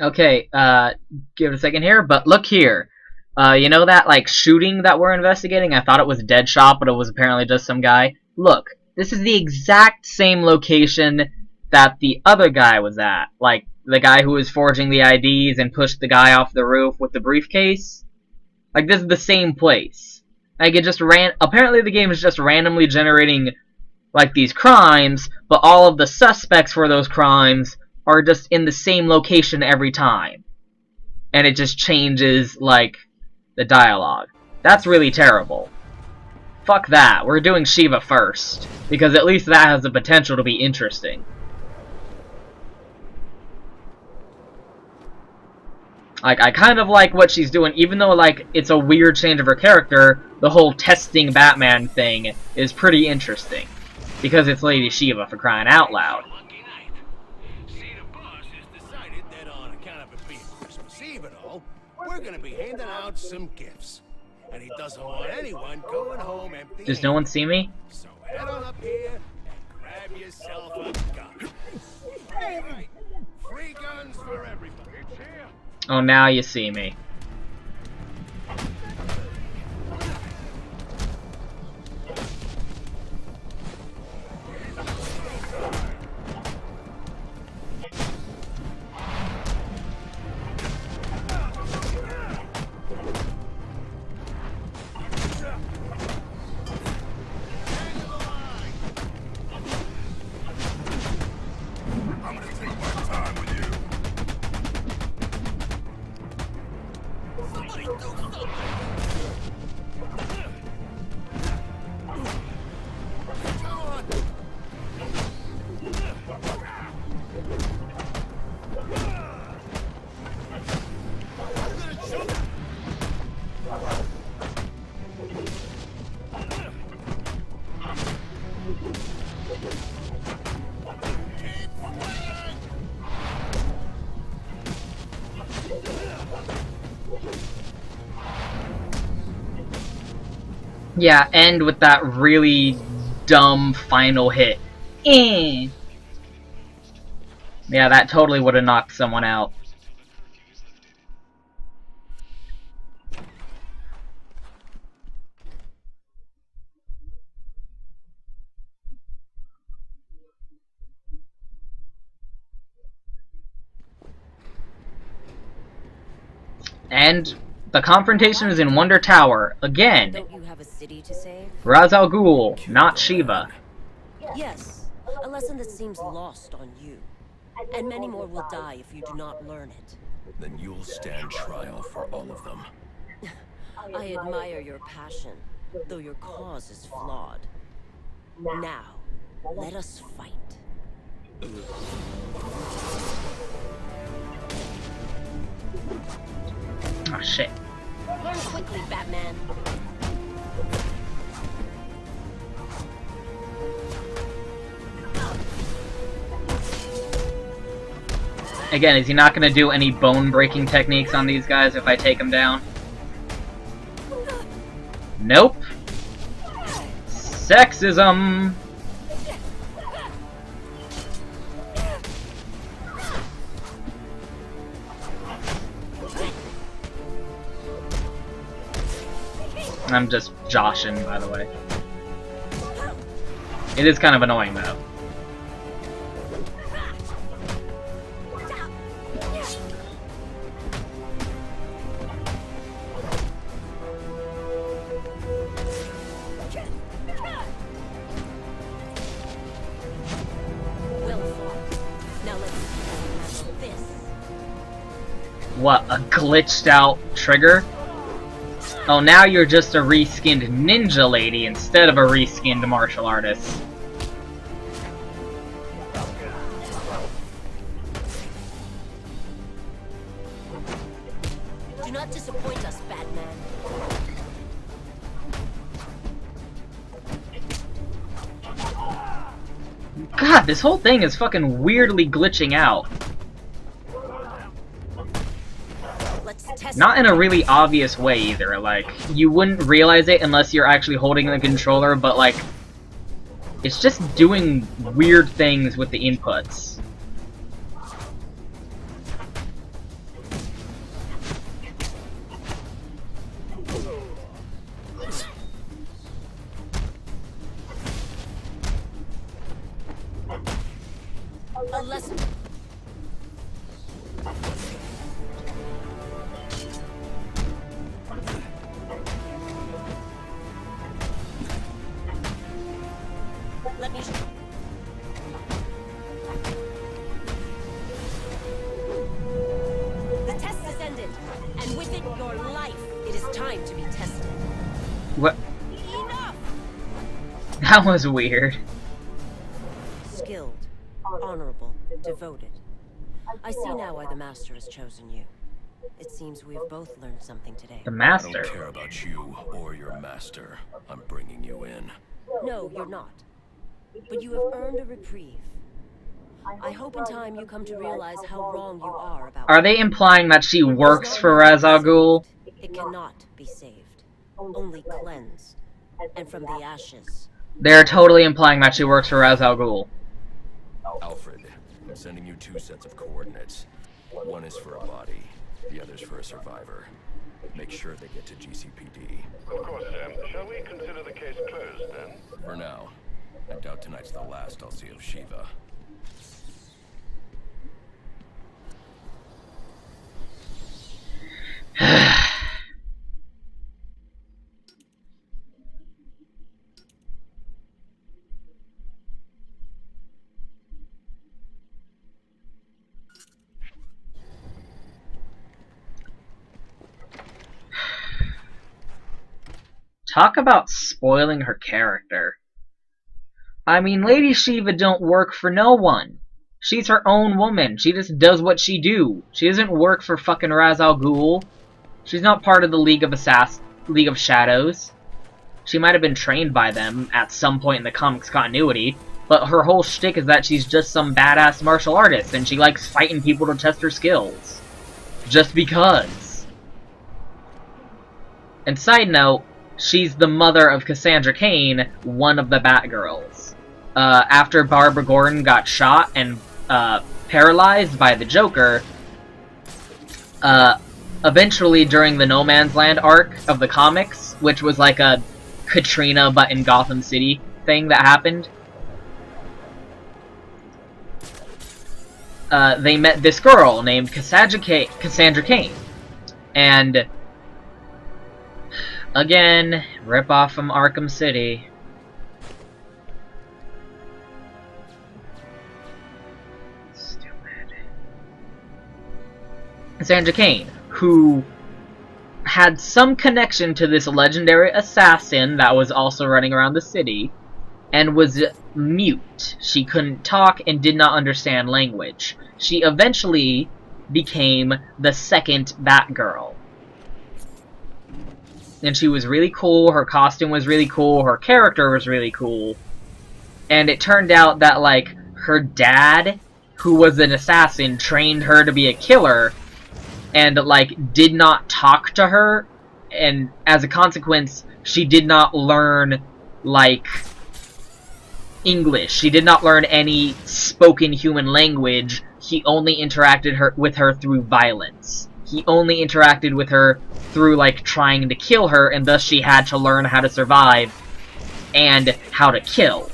Okay, give it a second here, but look here. You know that, like, shooting that we're investigating? I thought it was Deadshot, but it was apparently just some guy. Look, this is the exact same location that the other guy was at. Like, the guy who was forging the IDs and pushed the guy off the roof with the briefcase. Like, this is the same place. Like, it just apparently the game is just randomly generating, like, these crimes, but all of the suspects for those crimes are just in the same location every time. And it just changes, like, the dialogue. That's really terrible. Fuck that. We're doing Shiva first, because at least that has the potential to be interesting. Like, I kind of like what she's doing, even though, like, it's a weird change of her character, the whole testing Batman thing is pretty interesting. Because it's Lady Shiva, for crying out loud. We're gonna be handing out some gifts, and he doesn't want anyone going home empty. Does no one see me? So head on up here and grab yourself a gun. All right, free guns for everybody. It's here. Oh, now you see me. Yeah, end with that really dumb final hit. Yeah, that totally would have knocked someone out. And the confrontation is in Wonder Tower, again. Don't you have a city to save? Ra's al Ghul, not Shiva. Yes, a lesson that seems lost on you. And many more will die if you do not learn it. Then you'll stand trial for all of them. I admire your passion, though your cause is flawed. Now, let us fight. Oh shit. Learn quickly, Batman. Again, is he not going to do any bone-breaking techniques on these guys if I take them down? Nope. Sexism! I'm just joshing, by the way. It is kind of annoying, though. What, a glitched out trigger? Oh, now you're just a reskinned ninja lady instead of a reskinned martial artist. Do not disappoint us, Batman. God, this whole thing is fucking weirdly glitching out. Not in a really obvious way either, like, you wouldn't realize it unless you're actually holding the controller, but like, it's just doing weird things with the inputs. A lesson. Let me. The test has ended, and with it, your life. It is time to be tested. What? Enough! That was weird. Skilled, honorable, devoted. I see now why the Master has chosen you. It seems we have both learned something today. The I Master. don't care about you or your master. I'm bringing you in. No, you're not. But you have earned a reprieve. I hope in time you come to realize how wrong you are about. Are they implying that she works for Ra's al Ghul? It cannot be saved, only cleansed, and from the ashes. They're totally implying that she works for Ra's al Ghul. Alfred, I'm sending you 2 sets of coordinates. One is for a body, the other's for a survivor. Make sure they get to GCPD. Of course, Sam. Shall we consider the case closed, then? For now. I doubt tonight's the last I'll see of Shiva. Talk about spoiling her character. I mean, Lady Shiva don't work for no one. She's her own woman. She just does what she do. She doesn't work for fucking Ra's al Ghul. She's not part of the League of Shadows. She might have been trained by them at some point in the comics continuity, but her whole shtick is that she's just some badass martial artist, and she likes fighting people to test her skills. Just because. And side note, she's the mother of Cassandra Cain, one of the Batgirls. After Barbara Gordon got shot and paralyzed by the Joker, eventually during the No Man's Land arc of the comics, which was like a Katrina but in Gotham City thing that happened, they met this girl named Cassandra Cain. And again, rip off from Arkham City. Stupid. Cassandra Cain, who had some connection to this legendary assassin that was also running around the city, and was mute. She couldn't talk and did not understand language. She eventually became the second Batgirl. And she was really cool, her costume was really cool, her character was really cool. And it turned out that, like, her dad, who was an assassin, trained her to be a killer, and, like, did not talk to her, and as a consequence, she did not learn, like, English. She did not learn any spoken human language. He only interacted with her through violence. He only interacted with her through, like, trying to kill her, and thus she had to learn how to survive and how to kill.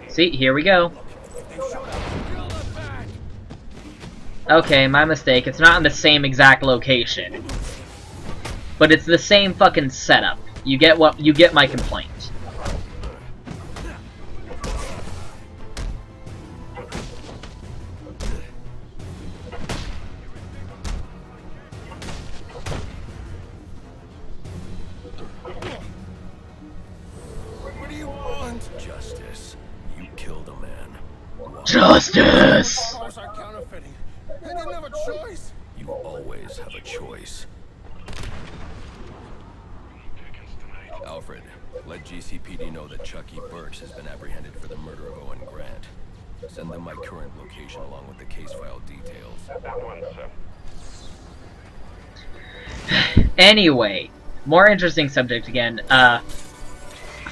See, here we go. Okay, my mistake. It's not in the same exact location. But it's the same fucking setup. You get my complaint. What do you want? Justice. You killed a man. Why? Justice! Cars are counterfeiting. I didn't have a choice. You always have a choice. Alfred, let GCPD know that Chucky Burks has been apprehended for the murder of Owen Grant. Send them my current location along with the case file details. At once, sir. Anyway, more interesting subject again.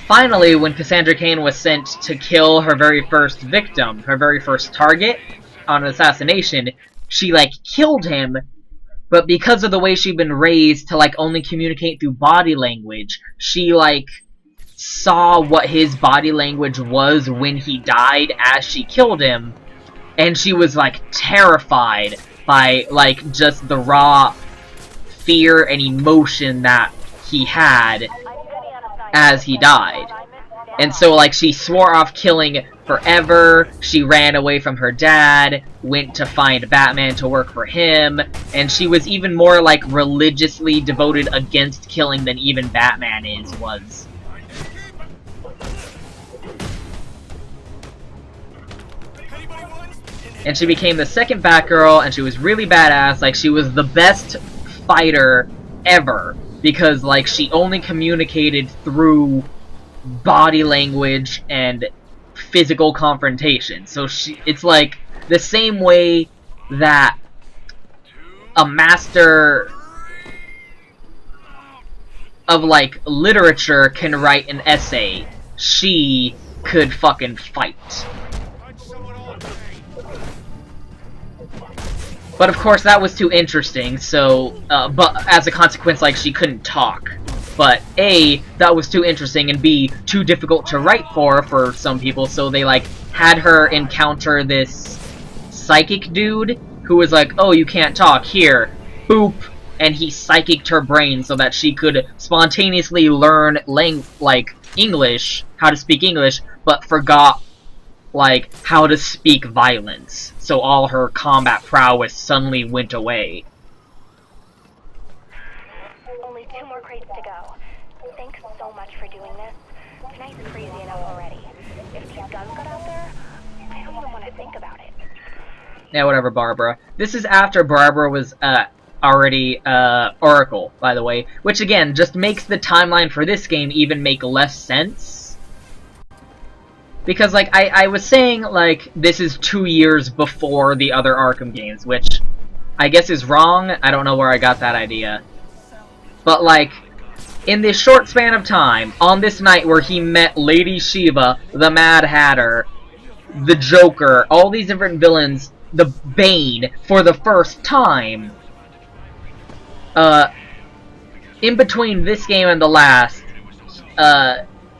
Finally, when Cassandra Cain was sent to kill her very first victim, her very first target on an assassination, she, like, killed him but because of the way she'd been raised to, like, only communicate through body language, she, like, saw what his body language was when he died as she killed him, and she was, like, terrified by, like, just the raw fear and emotion that he had as he died. And so, like, she swore off killing forever, she ran away from her dad, went to find Batman to work for him, and she was even more, like, religiously devoted against killing than even Batman was. And she became the second Batgirl, and she was really badass. Like, she was the best fighter ever, because, like, she only communicated through body language and physical confrontation. So it's like the same way that a master of, like, literature can write an essay, she could fucking fight. But of course that was too interesting, so, but as a consequence, like, she couldn't talk. But A, that was too interesting, and B, too difficult to write for some people, so they, like, had her encounter this psychic dude, who was like, oh, you can't talk, here, boop, and he psychicked her brain so that she could spontaneously learn, like, English, how to speak English, but forgot, like, how to speak violence. So all her combat prowess suddenly went away. Only 2 more crates to go. Thanks so much for doing this. Tonight's crazy enough already. If these guns got out there, I don't even want to think about it. Yeah, whatever, Barbara. This is after Barbara was, already, Oracle, by the way. Which, again, just makes the timeline for this game even make less sense. Because, like, I was saying, like, this is 2 years before the other Arkham games, which I guess is wrong. I don't know where I got that idea. But, like, in this short span of time, on this night where he met Lady Shiva, the Mad Hatter, the Joker, all these different villains, the Bane, for the first time, in between this game and the last,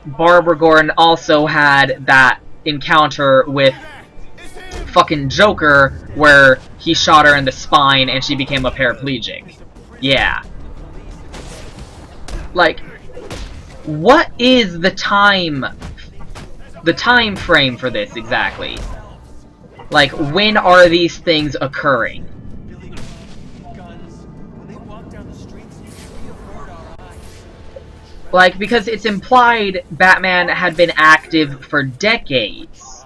Barbara Gordon also had that encounter with fucking Joker, where he shot her in the spine and she became a paraplegic. Yeah. Like, what is the time frame for this exactly? Like, when are these things occurring? Like, because it's implied Batman had been active for decades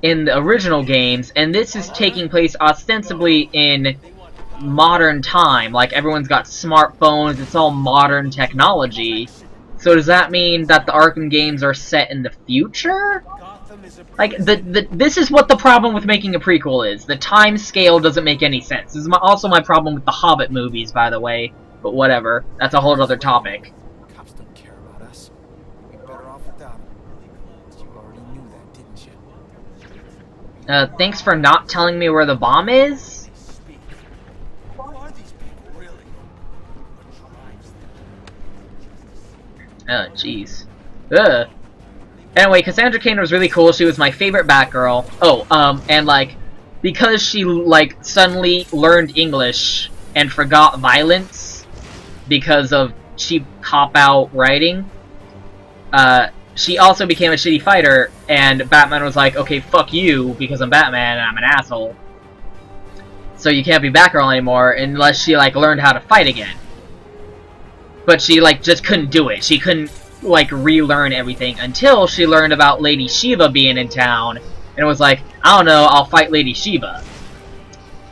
in the original games, and this is taking place ostensibly in modern time. Like, everyone's got smartphones, it's all modern technology. So does that mean that the Arkham games are set in the future? Like, this is what the problem with making a prequel is. The time scale doesn't make any sense. This is also my problem with the Hobbit movies, by the way. But whatever. That's a whole other topic. Cops don't care about us. We'd be better off without them. You already knew that, didn't you? Thanks for not telling me where the bomb is? Who are these people, really? Oh, jeez. Ugh. Anyway, Cassandra Cain was really cool. She was my favorite Batgirl. Oh, and, like, because she, like, suddenly learned English and forgot violence because of cheap cop-out writing, she also became a shitty fighter, and Batman was like, okay, fuck you, because I'm Batman and I'm an asshole. So you can't be Batgirl anymore unless she, like, learned how to fight again. But she, like, just couldn't do it. She couldn't, like, relearn everything until she learned about Lady Shiva being in town, and it was like, I don't know, I'll fight Lady Shiva.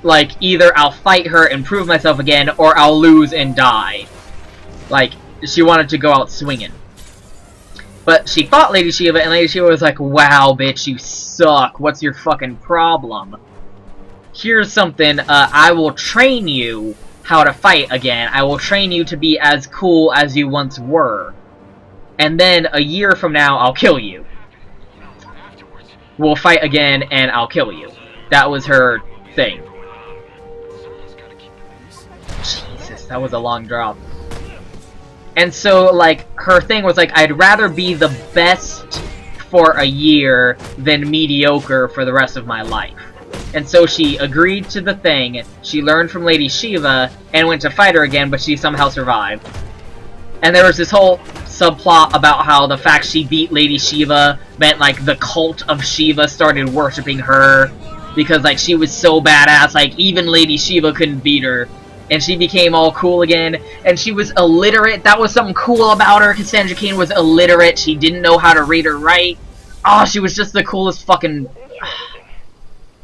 Like, either I'll fight her and prove myself again, or I'll lose and die. Like, she wanted to go out swinging. But she fought Lady Shiva, and Lady Shiva was like, wow, bitch, you suck. What's your fucking problem? Here's something, I will train you how to fight again. I will train you to be as cool as you once were. And then, a year from now, I'll kill you. We'll fight again, and I'll kill you. That was her thing. Oops, that was a long drop. And so, like, her thing was like, I'd rather be the best for a year than mediocre for the rest of my life. And so she agreed to the thing, she learned from Lady Shiva, and went to fight her again, but she somehow survived. And there was this whole subplot about how the fact she beat Lady Shiva meant, like, the cult of Shiva started worshipping her, because, like, she was so badass, like, even Lady Shiva couldn't beat her. And she became all cool again, and she was illiterate. That was something cool about her. Cassandra Cain was illiterate. She didn't know how to read or write. Oh, she was just the coolest fucking...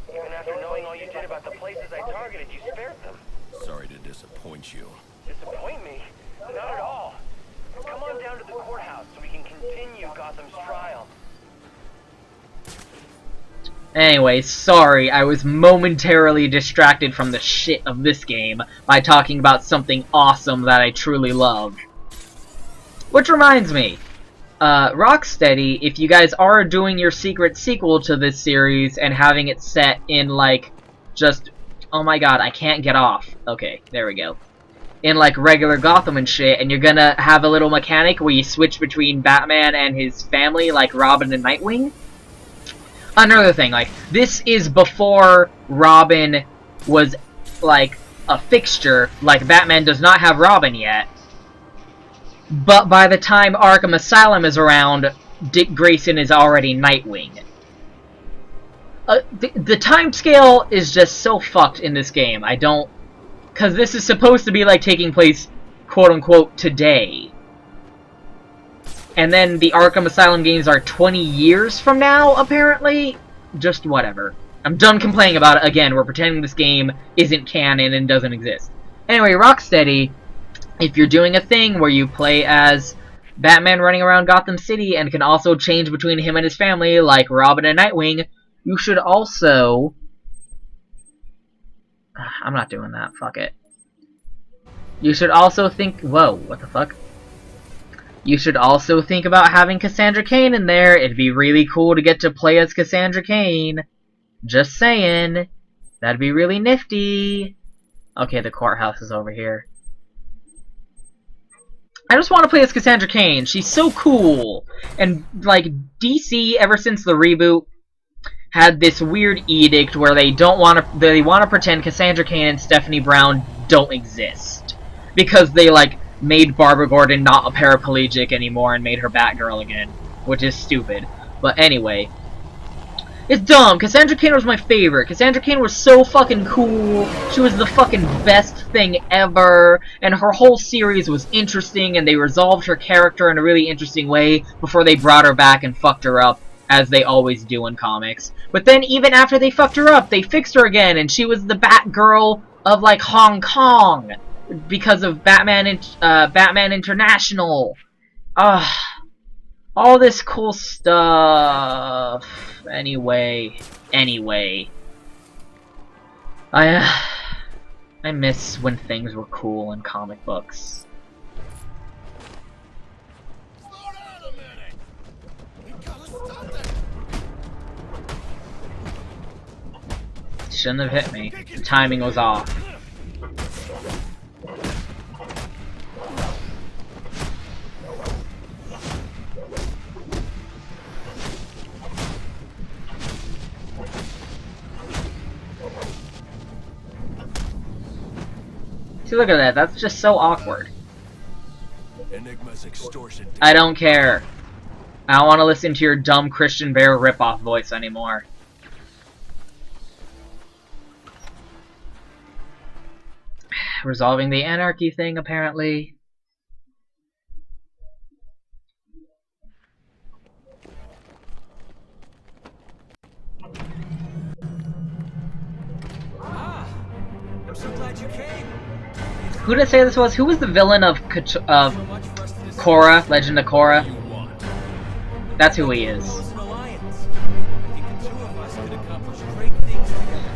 Even after knowing all you did about the places I targeted, you spared them. Sorry to disappoint you. Disappoint me? Not at all. Come on down to the courthouse so we can continue Gotham's trial. Anyway, sorry, I was momentarily distracted from the shit of this game by talking about something awesome that I truly love. Which reminds me, Rocksteady, if you guys are doing your secret sequel to this series and having it set in, like, just... Oh my god, I can't get off. Okay, there we go. In, like, regular Gotham and shit, and you're gonna have a little mechanic where you switch between Batman and his family, like Robin and Nightwing. Another thing, like, this is before Robin was, like, a fixture. Like, Batman does not have Robin yet. But by the time Arkham Asylum is around, Dick Grayson is already Nightwing. The time scale is just so fucked in this game. I don't... Because this is supposed to be, like, taking place, quote-unquote, today. And then the Arkham Asylum games are 20 years from now, apparently? Just whatever. I'm done complaining about it. Again, we're pretending this game isn't canon and doesn't exist. Anyway, Rocksteady, if you're doing a thing where you play as Batman running around Gotham City and can also change between him and his family, like Robin and Nightwing, you should also... I'm not doing that. Fuck it. You should also think... Whoa, what the fuck? You should also think about having Cassandra Cain in there. It'd be really cool to get to play as Cassandra Cain. Just saying. That'd be really nifty. Okay, the courthouse is over here. I just want to play as Cassandra Cain. She's so cool. And, like, DC, ever since the reboot, had this weird edict where they want to pretend Cassandra Cain and Stephanie Brown don't exist. Because they, like, made Barbara Gordon not a paraplegic anymore and made her Batgirl again, which is stupid. But anyway, it's dumb. Cassandra Cain was my favorite. Cassandra Cain was so fucking cool. She was the fucking best thing ever, and her whole series was interesting, and they resolved her character in a really interesting way before they brought her back and fucked her up, as they always do in comics. But then even after they fucked her up, they fixed her again, and she was the Batgirl of, like, Hong Kong. Because of Batman International. All this cool stuff. Anyway. I miss when things were cool in comic books. Slow down a minute. We gotta stop that. Shouldn't have hit me. The timing was off. See, look at that. That's just so awkward. Enigma's extortion. I don't care. I don't want to listen to your dumb Christian Bale ripoff voice anymore. Resolving the anarchy thing, apparently. I'm so glad you came. Who did I say this was? Who was the villain of Korra, Legend of Korra? That's who he is. An alliance. I think the two of us could accomplish great things together.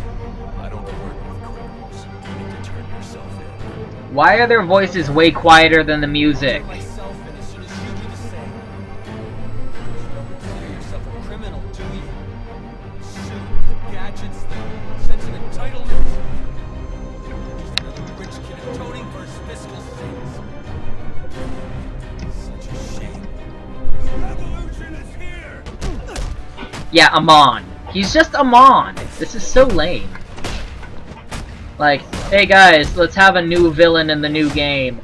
I don't work with criminals. You need to turn yourself in. Why are their voices way quieter than the music? Myself, and as soon as you do the same. You don't consider yourself a criminal, do you? Suit, gadgets, sense of entitlement. Just another rich kid atoning for his Yeah, Amon. He's just Amon. This is so lame. Like, hey guys, let's have a new villain in the new game.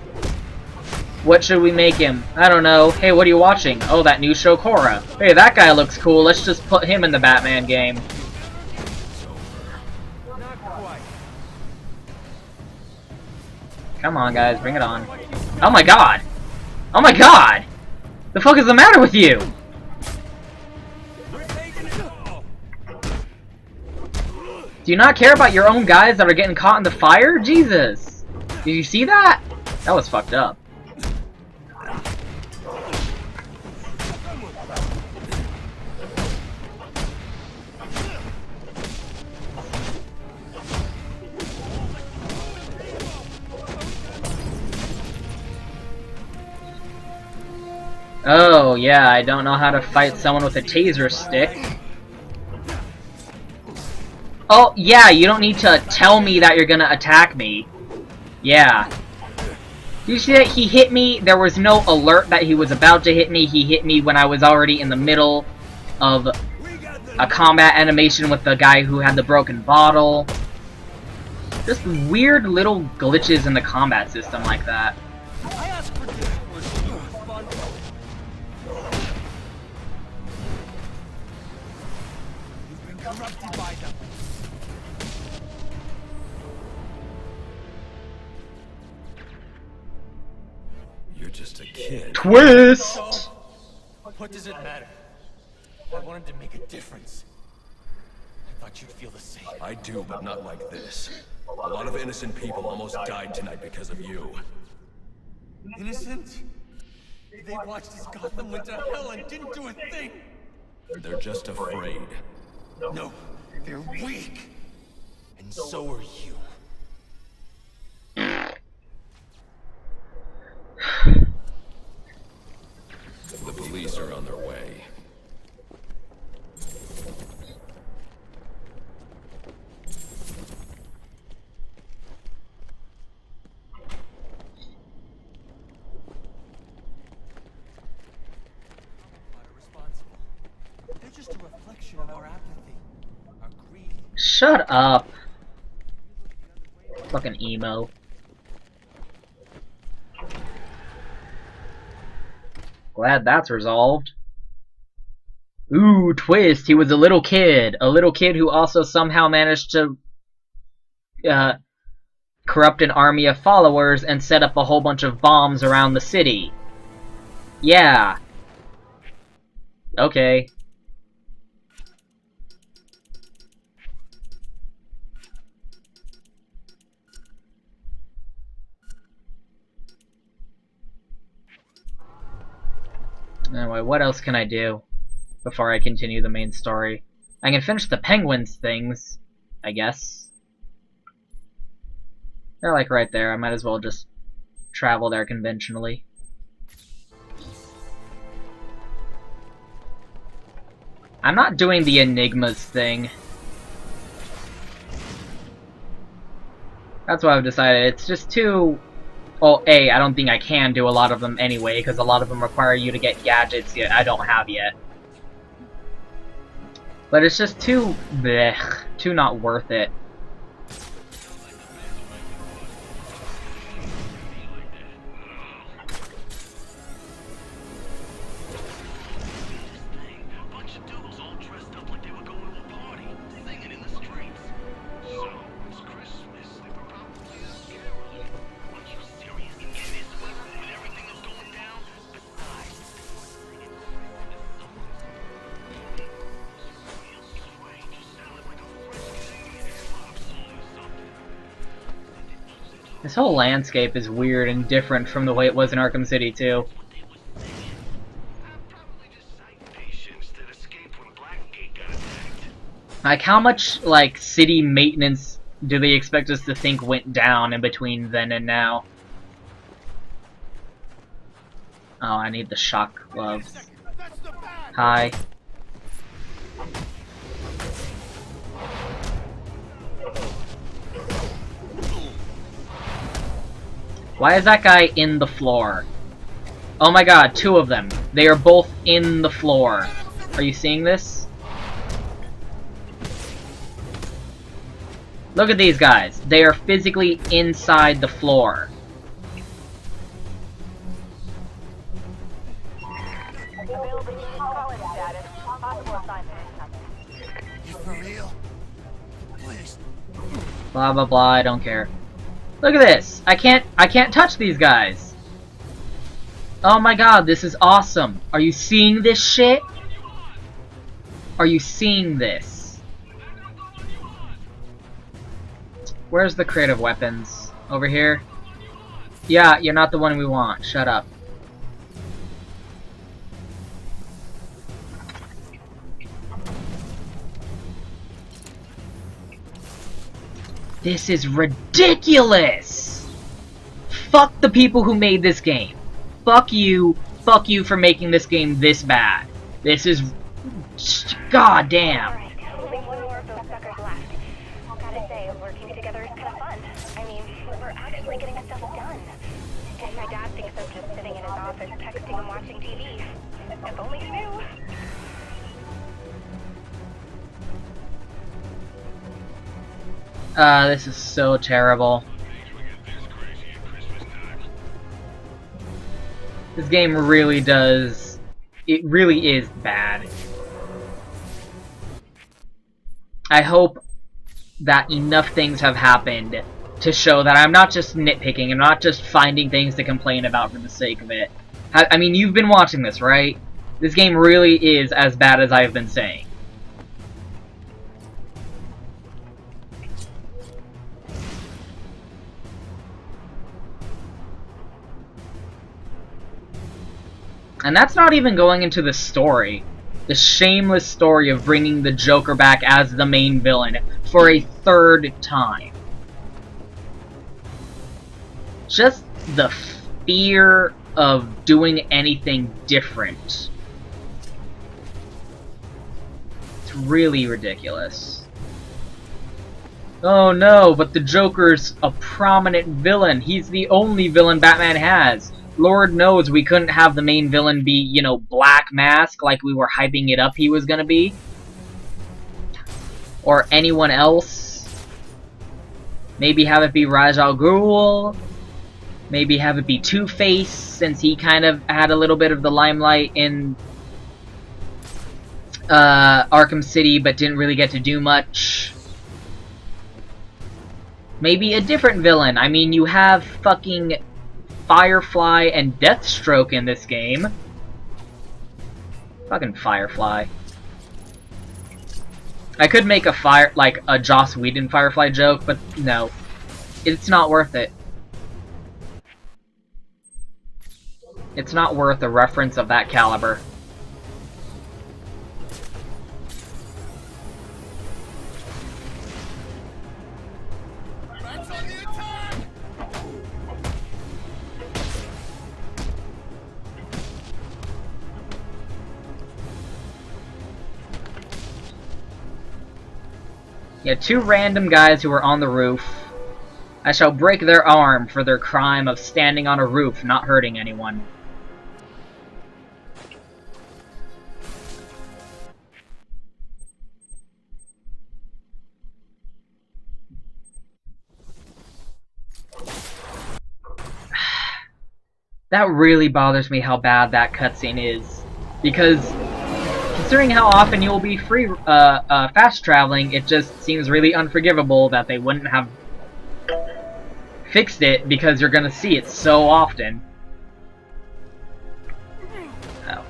What should we make him? I don't know. Hey, what are you watching? Oh, that new show, Korra. Hey, that guy looks cool. Let's just put him in the Batman game. Not quite. Come on, guys, bring it on. Oh my god! Oh my god! The fuck is the matter with you? We're taking it. Do you not care about your own guys that are getting caught in the fire? Jesus! Did you see that? That was fucked up. Oh, yeah, I don't know how to fight someone with a taser stick. Oh, yeah, you don't need to tell me that you're gonna attack me. Yeah. You see that he hit me? There was no alert that he was about to hit me. He hit me when I was already in the middle of a combat animation with the guy who had the broken bottle. Just weird little glitches in the combat system like that. I asked for this. You've been corrupted by them. You're just a kid. Twist! What does it matter? I wanted to make a difference. I thought you'd feel the same. I do, but not like this. A lot of innocent people almost died tonight because of you. Innocent? They watched as Gotham went to hell and didn't do a thing. They're just afraid. No, they're weak. And so are you. The police are on their way. Responsible. They're just a reflection of our apathy, our greed. Shut up. Fucking emo. Glad that's resolved. Ooh, twist. He was a little kid. A little kid who also somehow managed to corrupt an army of followers and set up a whole bunch of bombs around the city. Yeah. Okay. Anyway, what else can I do before I continue the main story? I can finish the Penguins things, I guess. They're like right there. I might as well just travel there conventionally. I'm not doing the Enigmas thing. That's what I've decided. It's just too... Well, A, I don't think I can do a lot of them anyway, because a lot of them require you to get gadgets that I don't have yet. But it's just too... blech, too not worth it. This whole landscape is weird and different from the way it was in Arkham City, too. Like, how much, like, city maintenance do they expect us to think went down in between then and now? Oh, I need the shock gloves. Hi. Why is that guy in the floor? Oh my god, two of them. They are both in the floor. Are you seeing this? Look at these guys. They are physically inside the floor. You for real? Please. Blah blah blah, I don't care. Look at this! I can't touch these guys! Oh my god, this is awesome! Are you seeing this shit? Are you seeing this? Where's the creative weapons? Over here? Yeah, you're not the one we want. Shut up. This is ridiculous! Fuck the people who made this game. Fuck you for making this game this bad. This is... God damn. Alright, only one more of those suckers left. Gotta say, working together is kinda fun. I mean, we're actually getting stuff done. And my dad thinks I'm just sitting in his office texting and watching TV. If only he knew. This is so terrible. This game really does... It really is bad. I hope that enough things have happened to show that I'm not just nitpicking, I'm not just finding things to complain about for the sake of it. I mean, you've been watching this, right? This game really is as bad as I've been saying. And that's not even going into the story. The shameless story of bringing the Joker back as the main villain for a third time. Just the fear of doing anything different. It's really ridiculous. Oh no, but the Joker's a prominent villain. He's the only villain Batman has. Lord knows we couldn't have the main villain be, you know, Black Mask like we were hyping it up he was gonna be. Or anyone else. Maybe have it be Ra's al Ghul. Maybe have it be Two-Face, since he kind of had a little bit of the limelight in Arkham City, but didn't really get to do much. Maybe a different villain. I mean, you have fucking Firefly and Deathstroke in this game. Fucking Firefly. I could make a Joss Whedon Firefly joke, but no. It's not worth it. It's not worth a reference of that caliber. Bats on the attack! Yeah, two random guys who are on the roof. I shall break their arm for their crime of standing on a roof, not hurting anyone. That really bothers me how bad that cutscene is. Because, considering how often you'll be free, fast traveling, it just seems really unforgivable that they wouldn't have fixed it because you're gonna see it so often. Oh.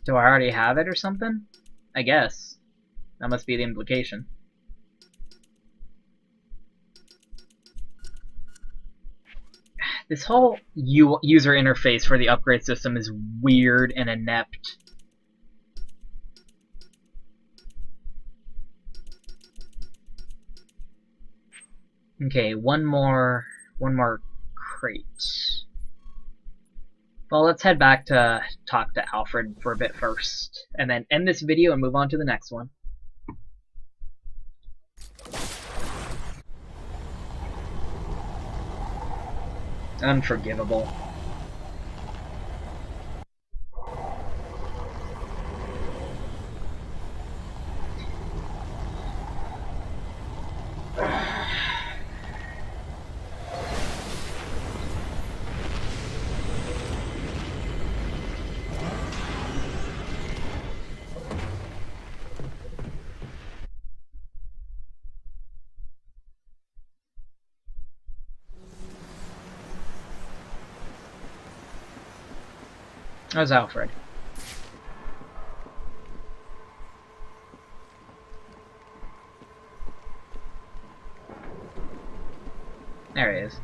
Do I already have it or something? I guess. That must be the implication. This whole user interface for the upgrade system is weird and inept. Okay, one more crate. Well, let's head back to talk to Alfred for a bit first, and then end this video and move on to the next one. Unforgivable. How's Alfred? There he is.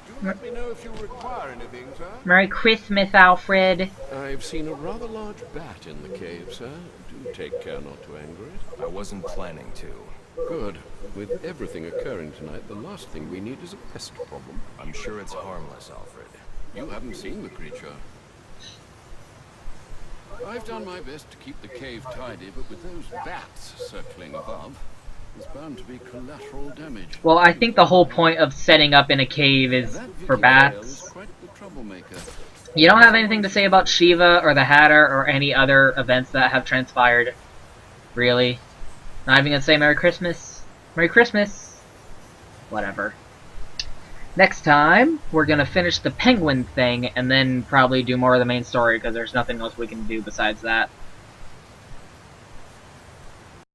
Do let me know if you require anything, sir. Merry Christmas, Alfred. I've seen a rather large bat in the cave, sir. Do take care not to anger it. I wasn't planning to. Good. With everything occurring tonight, the last thing we need is a pest problem. I'm sure it's harmless, Alfred. You haven't seen the creature. I've done my best to keep the cave tidy, but with those bats circling above, there's bound to be collateral damage. Well, I think the whole point of setting up in a cave is for bats. Quite the troublemaker. You don't have anything to say about Shiva or the Hatter or any other events that have transpired? Really? Not even gonna say Merry Christmas? Merry Christmas! Whatever. Next time, we're gonna finish the penguin thing and then probably do more of the main story because there's nothing else we can do besides that.